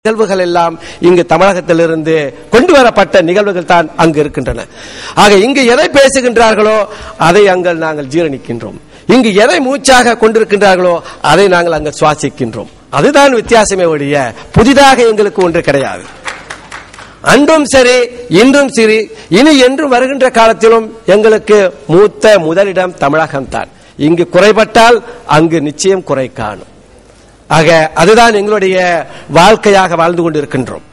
நிகழ்வுகள் எல்லாம் இங்கு தமிழகத்திலிருந்து கொண்டு வரப்பட்ட நிகழ்வுகள் தான் அங்கு இருக்கின்றன. ஆக இங்கு எதை பேசுகின்றார்களோ அதை அங்கு நாங்கள் ஜீரணிக்கின்றோம். இங்கு எதை மூச்சாக கொண்டிருக்கின்றார்களோ அதை நாங்கள் அங்கு சுவாசிக்கின்றோம். அதுதான் வித்தியாசமே ஒழிய புதிதாக எங்களுக்கு ஒன்று கிடையாது. அன்றும் சரி, இன்றும் சரி, இனி என்றும் வருகின்ற காலத்திலும் எங்களுக்கு மூத்த முதலிடம் தமிழகம்தான். இங்கு குறைபட்டால் அங்கு நிச்சயம் குறை காணும். ஆக அதுதான் எங்களுடைய வாழ்க்கையாக வாழ்ந்து கொண்டிருக்கின்றோம்.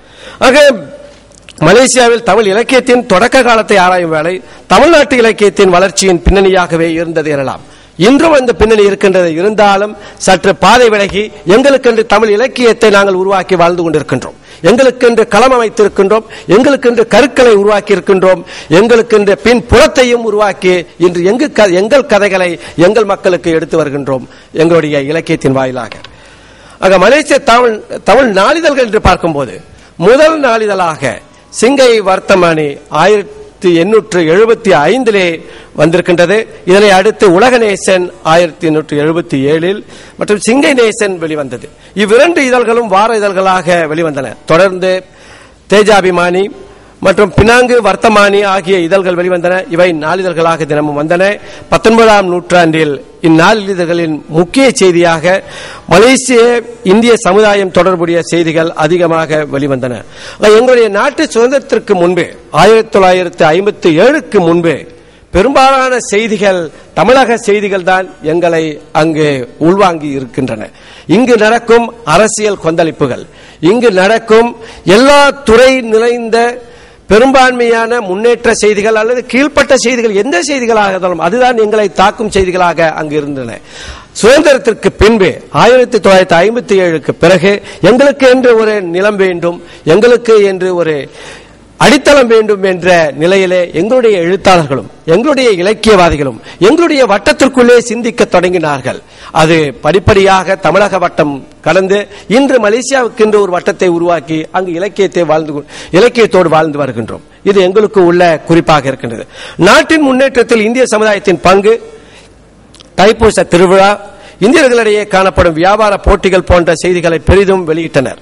ஆக மலேசியாவில் தமிழ் இலக்கியத்தின் தொடக்க காலத்தை ஆராயும் வேளை தமிழ்நாட்டு இலக்கியத்தின் வளர்ச்சியின் பின்னணியாகவே இருந்தது எனலாம். இன்றும் அந்த பின்னணி இருக்கின்றது. இருந்தாலும் சற்று பாதை விலகி எங்களுக்கென்று தமிழ் இலக்கியத்தை நாங்கள் உருவாக்கி வாழ்ந்து கொண்டிருக்கின்றோம். எங்களுக்கென்று களம் அமைத்திருக்கின்றோம். எங்களுக்கென்று கருக்களை உருவாக்கி இருக்கின்றோம். எங்களுக்கென்று பின் புறத்தையும் உருவாக்கி இன்று எங்கள் கதைகளை எங்கள் மக்களுக்கு எடுத்து வருகின்றோம் எங்களுடைய இலக்கியத்தின் வாயிலாக. ஆக மலேசிய தமிழ் நாளிதழ்கள் என்று பார்க்கும்போது முதல் நாளிதழாக சிங்கை வர்த்தமானி 1875 வந்திருக்கின்றது. இதனை அடுத்து உலக நேசன் 1877 மற்றும் சிங்கை நேசன் வெளிவந்தது. இவ்விரண்டு இதழ்களும் வார இதழ்களாக வெளிவந்தன. தொடர்ந்து தேஜாபிமானி மற்றும் பினாங்கு வர்த்தமானி ஆகிய இதழ்கள் வெளிவந்தன. இவை நாளிதழ்களாக தினமும் வந்தன. 19ஆம் நூற்றாண்டில் இந்நாளிதழ்களின் முக்கிய செய்தியாக மலேசிய இந்திய சமுதாயம் தொடர்புடைய செய்திகள் அதிகமாக வெளிவந்தன. எங்களுடைய நாட்டு சுதந்திரத்திற்கு முன்பு 1957க்கு முன்பு பெரும்பாலான செய்திகள் தமிழக செய்திகள் தான் எங்களை அங்கு உள்வாங்கி இருக்கின்றன. இங்கு நடக்கும் அரசியல் கொந்தளிப்புகள், இங்கு நடக்கும் எல்லா துறை நிறைந்த பெரும்பான்மையான முன்னேற்ற செய்திகள் அல்லது கீழ்ப்பட்ட செய்திகள், எந்த செய்திகளாக இருந்தாலும் அதுதான் எங்களை தாக்கும் செய்திகளாக அங்கு இருந்தன. சுதந்திரத்திற்கு பின்பு 1957க்கு பிறகு எங்களுக்கு என்று ஒரு நிலம் வேண்டும், எங்களுக்கு என்று ஒரு அடித்தளம் வேண்டும் என்ற நிலையிலே எங்களுடைய எழுத்தாளர்களும் எங்களுடைய இலக்கியவாதிகளும் எங்களுடைய வட்டத்திற்குள்ளே சிந்திக்க தொடங்கினார்கள். அது படிப்படியாக தமிழக வட்டம் கடந்து இன்று மலேசியாவுக்கு என்று ஒரு வட்டத்தை உருவாக்கி அங்கு இலக்கியத்தோடு வாழ்ந்து வருகின்றோம். இது எங்களுக்கு உள்ள குறிப்பாக இருக்கின்றது. நாட்டின் முன்னேற்றத்தில் இந்திய சமுதாயத்தின் பங்கு, தைப்பூச திருவிழா, இந்தியர்களிடையே காணப்படும் வியாபார போட்டிகள் போன்ற செய்திகளை பெரிதும் வெளியிட்டனர்.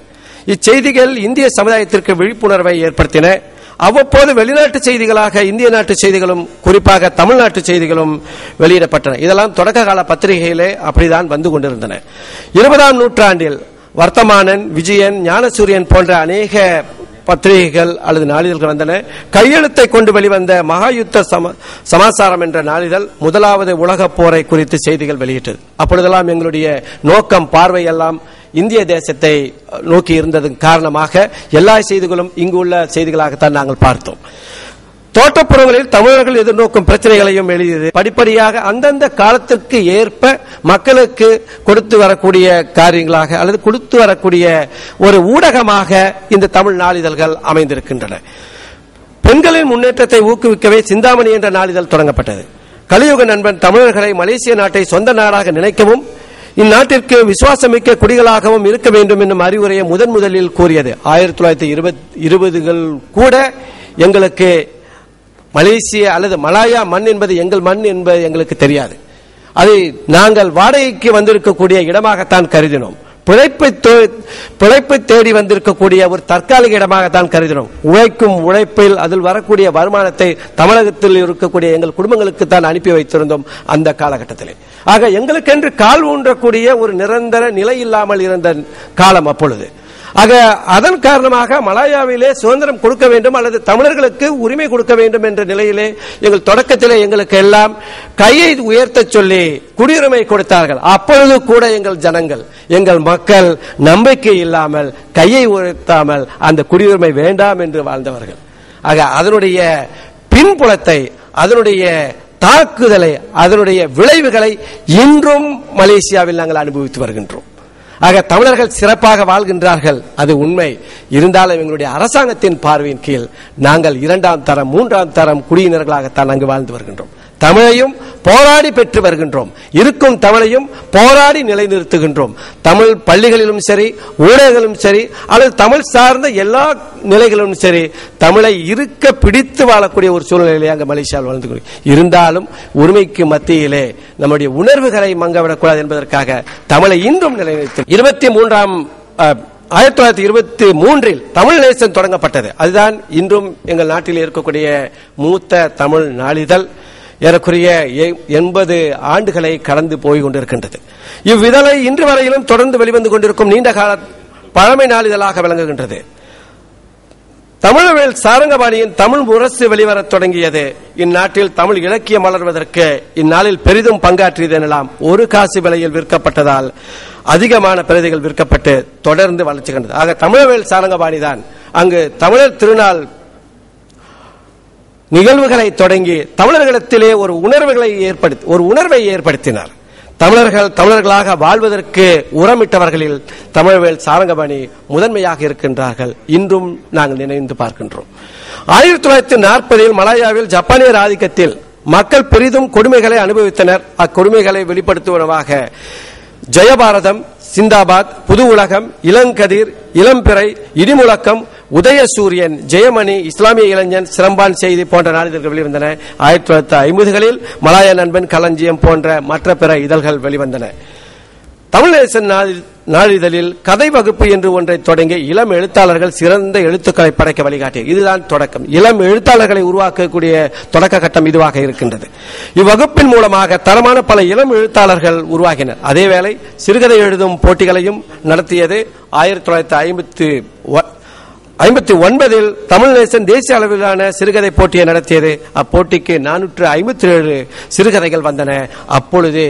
இச்செய்திகள் இந்திய சமுதாயத்திற்கு விழிப்புணர்வை ஏற்படுத்தின. அவ்வப்போது வெளிநாட்டு செய்திகளாக இந்திய நாட்டு செய்திகளும் குறிப்பாக தமிழ்நாட்டு செய்திகளும் வெளியிடப்பட்டன. இதெல்லாம் தொடக்க கால பத்திரிகைகளே அப்படிதான் வந்து கொண்டிருந்தன. 20ஆம் நூற்றாண்டில் வர்த்தமானன், விஜயன், ஞானசூரியன் போன்ற அநேக பத்திரிகைகள் அல்லது நாளிதழ்கள் வந்தன. கையெழுத்தை கொண்டு வெளிவந்த மகாயுத்த சமாசாரம் என்ற நாளிதழ் முதலாவது உலக போரை குறித்து செய்திகள் வெளியிட்டது. அப்பொழுதெல்லாம் எங்களுடைய நோக்கம், பார்வை எல்லாம் இந்திய தேசத்தை நோக்கி இருந்ததன் காரணமாக எல்லா செய்திகளும் இங்கு உள்ள செய்திகளாகத்தான் நாங்கள் பார்த்தோம். தோட்டப்புறங்களில் தமிழர்கள் எதிர்நோக்கும் பிரச்சனைகளையும் எழுதியது. படிப்படியாக அந்தந்த காலத்திற்கு ஏற்ப மக்களுக்கு கொடுத்து வரக்கூடிய காரியங்களாக அல்லது கொடுத்து வரக்கூடிய ஒரு ஊடகமாக இந்த தமிழ் நாளிதழ்கள் அமைந்திருக்கின்றன. பெண்களின் முன்னேற்றத்தை ஊக்குவிக்கவே சிந்தாமணி என்ற நாளிதழ் தொடங்கப்பட்டது. கலியுக நண்பன் தமிழர்களை மலேசிய நாட்டை சொந்த நாடாக நினைக்கவும் இந்நாட்டிற்கு விசுவாசமிக்க குடிகளாகவும் இருக்க வேண்டும் என்னும் அறிவுரையை முதலில் கூறியது. 1920கள் கூட எங்களுக்கு மலேசிய அல்லது மலாயா மண் என்பது எங்கள் மண் என்பது எங்களுக்கு தெரியாது. அதை நாங்கள் வாடகைக்கு வந்திருக்கக்கூடிய இடமாகத்தான் கருதினோம். பிழைப்பை தேடி வந்திருக்கக்கூடிய ஒரு தற்காலிக இடமாகத்தான் கருதினோம். உழைக்கும் உழைப்பில் அதில் வரக்கூடிய வருமானத்தை தமிழகத்தில் இருக்கக்கூடிய எங்கள் குடும்பங்களுக்கு தான் அனுப்பி வைத்திருந்தோம் அந்த காலகட்டத்திலே. ஆக எங்களுக்கென்று கால் ஊன்றக்கூடிய ஒரு நிரந்தர நிலை இல்லாமல் இருந்த காலம் அப்பொழுது. ஆக அதன் காரணமாக மலாயாவிலே சுதந்திரம் கொடுக்க வேண்டும் அல்லது தமிழர்களுக்கு உரிமை கொடுக்க வேண்டும் என்ற நிலையிலே எங்கள் தொடக்கத்திலே எங்களுக்கு எல்லாம் கையை உயர்த்த சொல்லி குடியுரிமை கொடுத்தார்கள். அப்பொழுது கூட எங்கள் ஜனங்கள், எங்கள் மக்கள் நம்பிக்கை இல்லாமல் கையை உயர்த்தாமல் அந்த குடியுரிமை வேண்டாம் என்று வாழ்ந்தவர்கள். ஆக அதனுடைய பின்புலத்தை, அதனுடைய தாக்குதலை, அதனுடைய விளைவுகளை இன்றும் மலேசியாவில் நாங்கள் அனுபவித்து வருகின்றோம். ஆக தமிழர்கள் சிறப்பாக வாழ்கின்றார்கள், அது உண்மை. இருந்தாலும் எங்களுடைய அரசாங்கத்தின் பார்வையின் கீழ் நாங்கள் 2ஆம் தரம் 3ஆம் தரம் குடியினர்களாகத்தான் அங்கு வாழ்ந்து வருகின்றோம். தமிழையும் போராடி பெற்று வருகின்றோம். இருக்கும் தமிழையும் போராடி நிலைநிறுத்துகின்றோம். தமிழ் பள்ளிகளிலும் சரி, ஊடகங்களும் சரி, அல்லது தமிழ் சார்ந்த எல்லா நிலைகளிலும் சரி, தமிழை இருக்க பிடித்து வாழக்கூடிய ஒரு சூழ்நிலையிலே அங்கு மலேசியாவில் வாழ்ந்து கொண்டு இருந்தாலும் உரிமைக்கு மத்தியிலே நம்முடைய உணர்வுகளை மங்கவிடக்கூடாது என்பதற்காக தமிழை இன்றும் நிலைநிறுத்தும். 23ஆம் 1923 தமிழ் நேசன் தொடங்கப்பட்டது. அதுதான் இன்றும் எங்கள் நாட்டில் இருக்கக்கூடிய மூத்த தமிழ் நாளிதழ். ஏறக்குறைய 80 ஆண்டுகளை கடந்து போய் கொண்டிருக்கின்றது. இவ்விதழை இன்று வரையிலும் தொடர்ந்து வெளிவந்து கொண்டிருக்கும் நீண்ட கால பழமை நாளிதழாக விளங்குகின்றது. தமிழவேல் சாரங்கபாணியின் தமிழ் முரசு வெளிவரத் தொடங்கியது. இந்நாட்டில் தமிழ் இலக்கியம் வளர்வதற்கு இந்நாளில் பெரிதும் பங்காற்றியது எனலாம். ஒரு காசு விலையில் விற்கப்பட்டதால் அதிகமான பிரதிகள் விற்கப்பட்டு தொடர்ந்து வளர்ச்சி கண்டது. ஆக தமிழவேல் சாரங்கபாணி தான் அங்கு தமிழர் திருநாள் நிகழ்வுகளை தொடங்கி தமிழர்களிடத்திலே ஒரு உணர்வை ஏற்படுத்தினார். தமிழர்களாக வாழ்வதற்கு உரமிட்டவர்களில் தமிழவேல் சாரங்கபாணி முதன்மையாக இருக்கின்றார்கள். இன்றும் நாங்கள் நினைந்து பார்க்கின்றோம். 1940 மலாயாவில் ஜப்பானியர் ஆதிக்கத்தில் மக்கள் பெரிதும் கொடுமைகளை அனுபவித்தனர். அக்கொடுமைகளை வெளிப்படுத்துவனவாக ஜெயபாரதம், சிந்தாபாத், புது உலகம், இளங்கதிர், இளம்பிறை, இடிமுழக்கம், உதயசூரியன், ஜெயமணி, இஸ்லாமிய இளைஞன், சிரம்பான் செய்தி போன்ற நாளிதழ்கள் வெளிவந்தன. 1950களில் மலாய நண்பன், களஞ்சியம் போன்ற மற்ற பிற இதழ்கள் வெளிவந்தன. தமிழ்நேசன் நாளிதழில் கதை வகுப்பு என்று ஒன்றை தொடங்கி இளம் எழுத்தாளர்கள் சிறந்த எழுத்துக்களை படைக்க வழிகாட்டிய இதுதான் தொடக்கம். இளம் எழுத்தாளர்களை உருவாக்கக்கூடிய தொடக்க கட்டம் இதுவாக இருக்கின்றது. இவ்வகுப்பின் மூலமாக தரமான பல இளம் எழுத்தாளர்கள் உருவாகினர். அதேவேளை சிறுகதை எழுதும் போட்டிகளையும் நடத்தியது. 1959 தமிழ்நேசன் தேசிய அளவிலான சிறுகதை போட்டியை நடத்தியது. அப்போட்டிக்கு 457 சிறுகதைகள் வந்தன. அப்பொழுது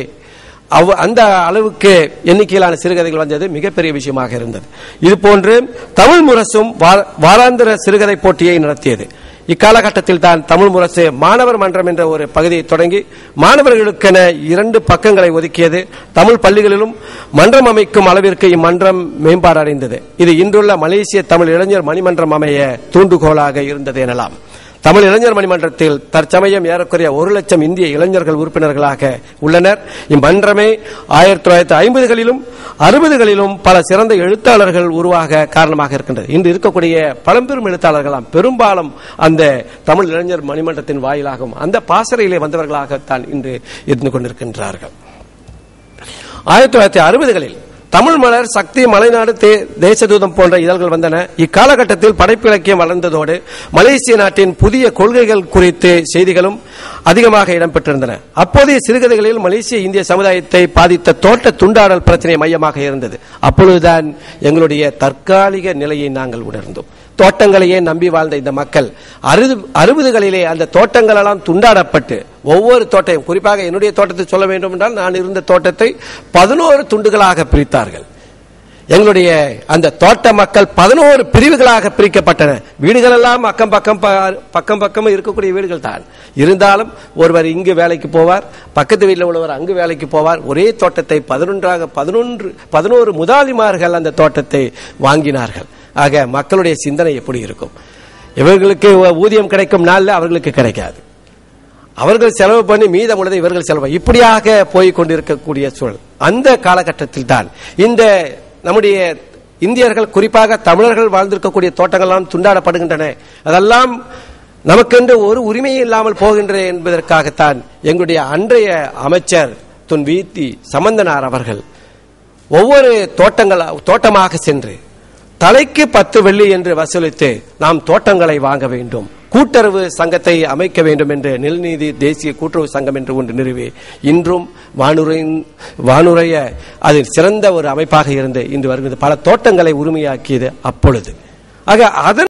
அந்த அளவுக்கு எண்ணிக்கையிலான சிறுகதைகள் வந்தது மிகப்பெரிய விஷயமாக இருந்தது. இதுபோன்று தமிழ் முரசும் வாராந்திர சிறுகதை போட்டியை நடத்தியது. இக்காலகட்டத்தில் தான் தமிழ் முரசு மாணவர் மன்றம் என்ற ஒரு பகுதியை தொடங்கி மாணவர்களுக்கென 2 பக்கங்களை ஒதுக்கியது. தமிழ் பள்ளிகளிலும் மன்றம் அமைக்கும் அளவிற்கு இம்மன்றம் மேம்பாடு அடைந்தது. இது இன்றுள்ள மலேசிய தமிழ் இளைஞர் மணிமன்றம் அமைய தூண்டுகோலாக இருந்தது எனலாம். தமிழ் இளைஞர் மணிமன்றத்தில் தற்சமயம் ஏறக்குறைய 1 லட்சம் இந்திய இளைஞர்கள் உறுப்பினர்களாக உள்ளனர். இம்மன்றமே 1950களிலும் 60களிலும் பல சிறந்த எழுத்தாளர்கள் உருவாக காரணமாக இருக்கின்றது. இன்று இருக்கக்கூடிய பழம்பெரும் எழுத்தாளர்களாம் பெரும்பாலும் அந்த தமிழ் இளைஞர் மணிமன்றத்தின் வாயிலாகவும் அந்த பாசறையிலே வந்தவர்களாகத்தான் இன்று இருந்து கொண்டிருக்கின்றார்கள். 1960களில் தமிழ் மலர், சக்தி, மலைநாடு, தேசதூதம் போன்ற இதழ்கள் வந்தன. இக்காலகட்டத்தில் படைப்பு இலக்கியம் வளர்ந்ததோடு மலேசிய நாட்டின் புதிய கொள்கைகள் குறித்து செய்திகளும் அதிகமாக இடம்பெற்றிருந்தன. அப்போதைய சிறுகதைகளில் மலேசிய இந்திய சமுதாயத்தை பாதித்த தோட்ட துண்டாடல் பிரச்சனை மையமாக இருந்தது. அப்பொழுதுதான் எங்களுடைய தற்காலிக நிலையை நாங்கள் உணர்ந்தோம். தோட்டங்களையே நம்பி வாழ்ந்த இந்த மக்கள் 60களிலே அந்த தோட்டங்கள் எல்லாம் துண்டாடப்பட்டு ஒவ்வொரு தோட்டையும், குறிப்பாக என்னுடைய தோட்டத்தை சொல்ல வேண்டும் என்றால் நான் இருந்த தோட்டத்தை 11 துண்டுகளாக பிரித்தார்கள். எங்களுடைய அந்த தோட்ட மக்கள் 11 பிரிவுகளாக பிரிக்கப்பட்டன. வீடுகள் எல்லாம் பக்கம் பக்கம் இருக்கக்கூடிய வீடுகள் தான். இருந்தாலும் ஒருவர் இங்கு வேலைக்கு போவார், பக்கத்து வீட்டில் உள்ளவர் அங்கு வேலைக்கு போவார். ஒரே தோட்டத்தை 11 முதலாளிமார்கள் அந்த தோட்டத்தை வாங்கினார்கள். ஆக மக்களுடைய சிந்தனை எப்படி இருக்கும்? இவர்களுக்கு ஊதியம் கிடைக்கும் நாளில் அவர்களுக்கு கிடைக்காது. அவர்கள் செலவு பண்ணி மீதம் உள்ளதை இவர்கள் செலவு, இப்படியாக போய் கொண்டிருக்கக்கூடிய சூழல். அந்த காலகட்டத்தில் தான் இந்த நம்முடைய இந்தியர்கள், குறிப்பாக தமிழர்கள் வாழ்ந்திருக்கக்கூடிய தோட்டங்கள் எல்லாம் துண்டாடப்படுகின்றன. அதெல்லாம் நமக்கென்று ஒரு உரிமையே இல்லாமல் போகின்றன என்பதற்காகத்தான் எங்களுடைய அன்றைய அமைச்சர் துன் வீத்தி சம்பந்தனார் அவர்கள் ஒவ்வொரு தோட்டமாக சென்று தலைக்கு 10 வெள்ளி என்று வசூலித்து நாம் தோட்டங்களை வாங்க வேண்டும், கூட்டுறவு சங்கத்தை அமைக்க வேண்டும் என்று நிலநீதி தேசிய கூட்டுறவு சங்கம் என்று ஒன்று நிறுவி இன்றும் வானுரைய அதில் சிறந்த ஒரு அமைப்பாக இருந்து இன்று வருகிறது. பல தோட்டங்களை உரிமையாக்கியது அப்பொழுது. ஆக அதன்